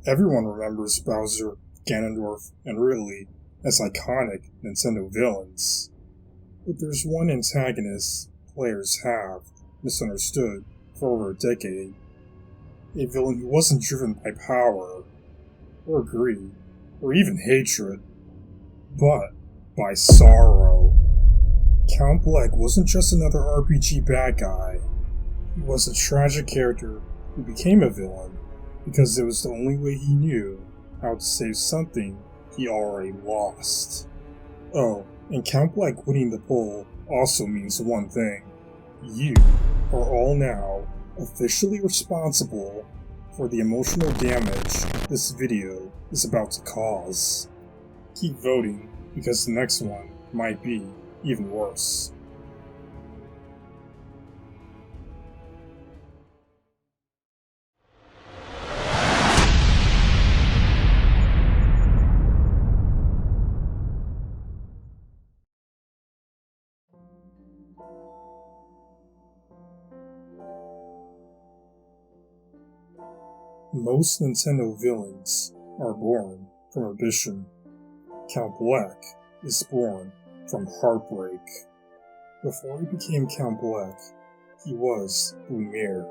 Everyone remembers Bowser, Ganondorf, and Ridley as iconic Nintendo villains. But there's one antagonist players have misunderstood for over a decade. A villain who wasn't driven by power, or greed, or even hatred, but by sorrow. Count Bleck wasn't just another RPG bad guy. He was a tragic character who became a villain because it was the only way he knew how to save something he already lost. Oh, and Count Bleck winning the poll also means one thing. You are all now officially responsible for the emotional damage this video is about to cause. Keep voting because the next one might be even worse. Most Nintendo villains are born from ambition. Count Bleck is born from heartbreak. Before he became Count Bleck, he was Blumiere,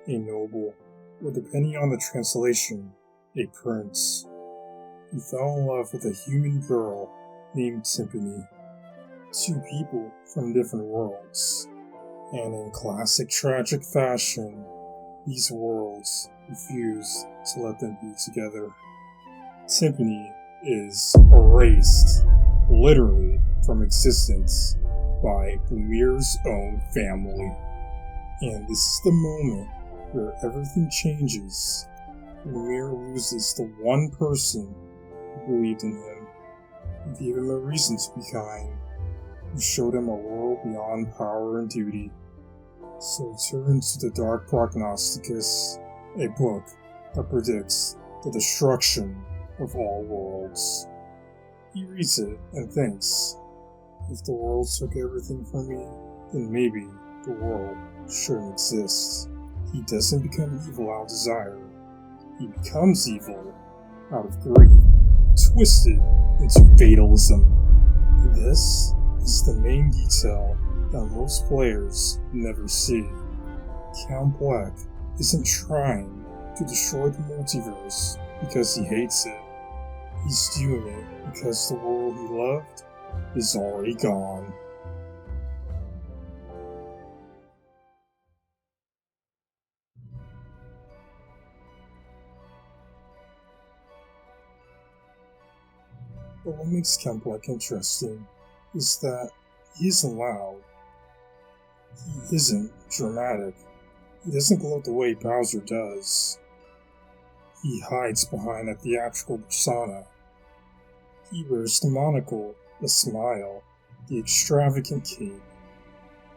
a noble, or depending on the translation, a prince. He fell in love with a human girl named Timpani. Two people from different worlds. And in classic tragic fashion, these worlds refuse to let them be together. Timpani is erased, literally, from existence by Blumiere's own family. And this is the moment where everything changes. Blumiere loses the one person who believed in him, who gave him a reason to be kind, who showed him a world beyond power and duty. So he turns to the Dark Prognosticus, a book that predicts the destruction of all worlds. He reads it and thinks, if the world took everything from me, then maybe the world shouldn't exist. He doesn't become evil out of desire. He becomes evil out of greed, twisted into fatalism. This is the main detail that most players never see. Count Bleck isn't trying to destroy the multiverse because he hates it. He's doing it because the world he loved is already gone. But what makes Count Bleck interesting is that he isn't loud. He isn't dramatic. He doesn't glow the way Bowser does. He hides behind a theatrical persona. He wears the monocle, the smile, the extravagant cape.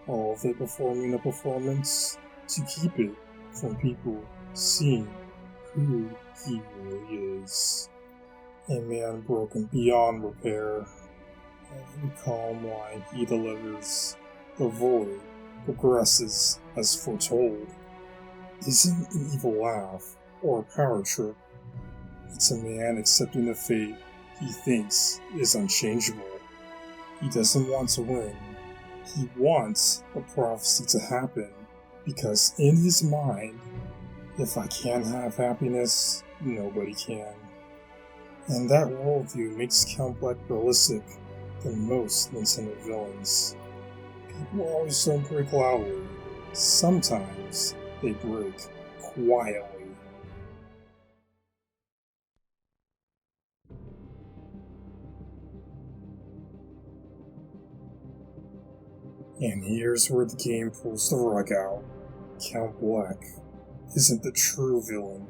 All of it performing a performance to keep it from people seeing who he really is. A man broken beyond repair. Every calm line he delivers, the void progresses as foretold. Isn't an evil laugh or a power trip. It's a man accepting the fate he thinks is unchangeable. He doesn't want to win. He wants a prophecy to happen because in his mind, if I can't have happiness, nobody can. And that worldview makes Count Bleck realistic than most Nintendo villains. People always don't break loudly. Sometimes they break quietly. And here's where the game pulls the rug out. Count Bleck isn't the true villain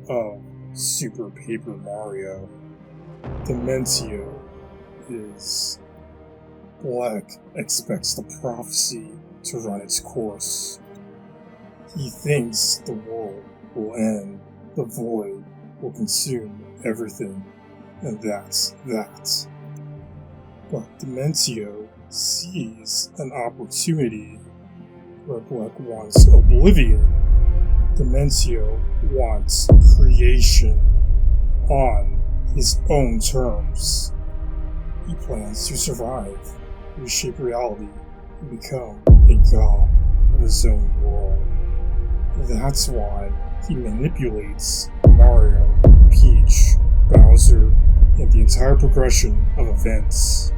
of Super Paper Mario. Dimentio is. Bleck expects the prophecy to run its course. He thinks the world will end, the void will consume everything, and that's that. But Dimentio sees an opportunity where Bleck wants oblivion. Dimentio wants creation. on his own terms. He plans to survive, reshape reality, and become a god of his own world. That's why he manipulates Mario, Peach, Bowser, and the entire progression of events.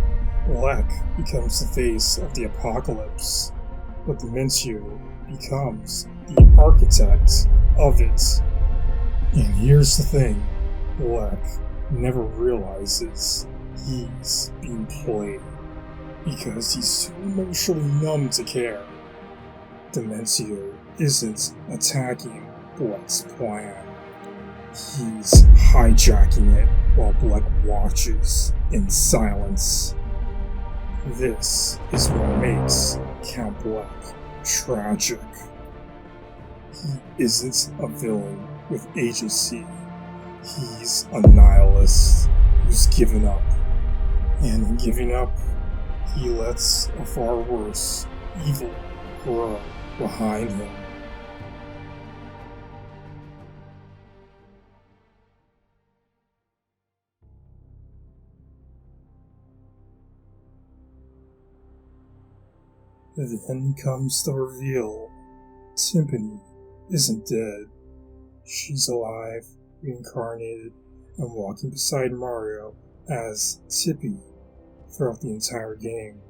Bleck becomes the face of the apocalypse, but Dimentio becomes the architect of it. And here's the thing, Bleck never realizes he's being played, because he's so emotionally numb to care. Dimentio isn't attacking Bleck's plan. He's hijacking it while Bleck watches in silence. This is what makes Count Bleck tragic. He isn't a villain with agency. He's a nihilist who's given up. And in giving up, he lets a far worse evil grow behind him. Then comes the reveal. Timpani isn't dead. She's alive, reincarnated, and walking beside Mario as Tippi throughout the entire game.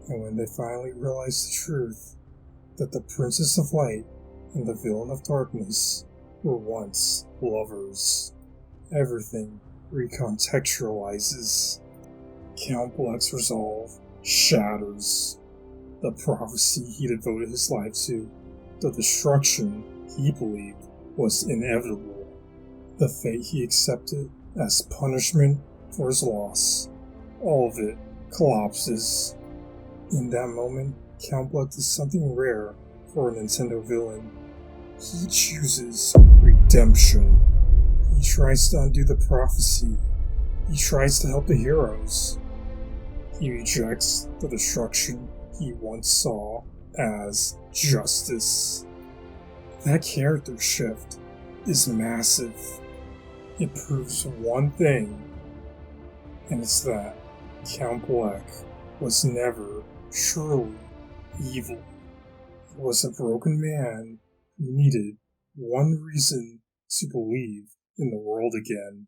And when they finally realize the truth, that the Princess of Light and the Villain of Darkness were once lovers, everything recontextualizes. Count Bleck's resolve shatters. The prophecy he devoted his life to, the destruction he believed was inevitable, the fate he accepted as punishment for his loss, all of it collapses. In that moment, Count Bleck does something rare for a Nintendo villain. He chooses redemption. He tries to undo the prophecy. He tries to help the heroes. He rejects the destruction he once saw as justice. That character shift is massive. It proves one thing, and it's that Count Bleck was never truly evil. He was a broken man who needed one reason to believe in the world again,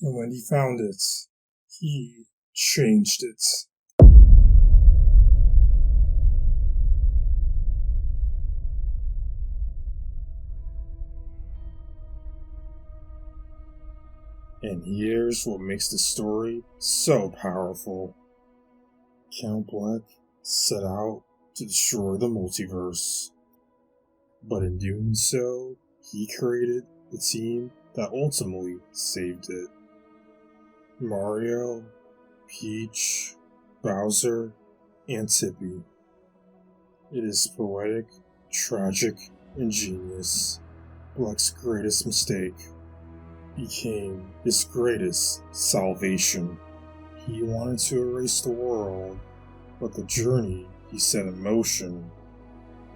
and when he found it, he changed it. And here's what makes the story so powerful. Count Bleck set out to destroy the multiverse. But in doing so, he created the team that ultimately saved it. Mario, Peach, Bowser, and Tippi. It is poetic, tragic, and genius. Bleck's greatest mistake became his greatest salvation. He wanted to erase the world, but the journey he set in motion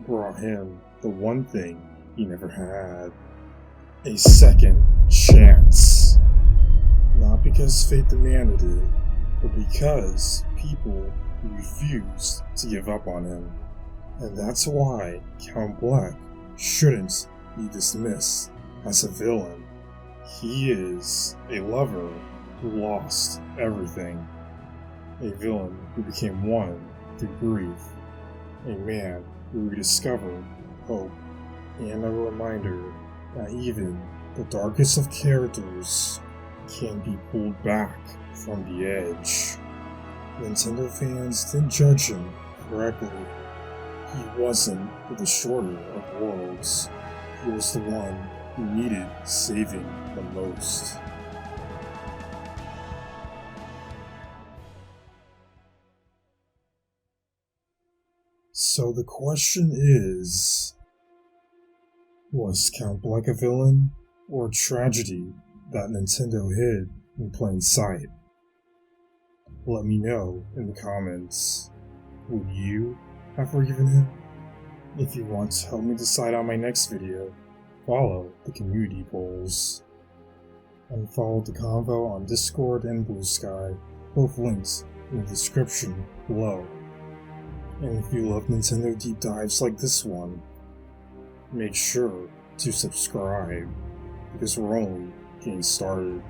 brought him the one thing he never had: a second chance. Not because fate demanded it, but because people refused to give up on him. And that's why Count Bleck shouldn't be dismissed as a villain. He is a lover who lost everything, a villain who became one through grief, a man who rediscovered hope, and a reminder that even the darkest of characters can be pulled back from the edge. Nintendo fans didn't judge him correctly. He wasn't the destroyer of worlds. He was the one who needed saving the most. So the question is, was Count Bleck a villain or a tragedy that Nintendo hid in plain sight? Let me know in the comments. Would you have forgiven him? If you want to help me decide on my next video, follow the community polls. and follow the convo on Discord and Blue Sky, both links in the description below. And if you love Nintendo deep dives like this one, make sure to subscribe, because we're only getting started.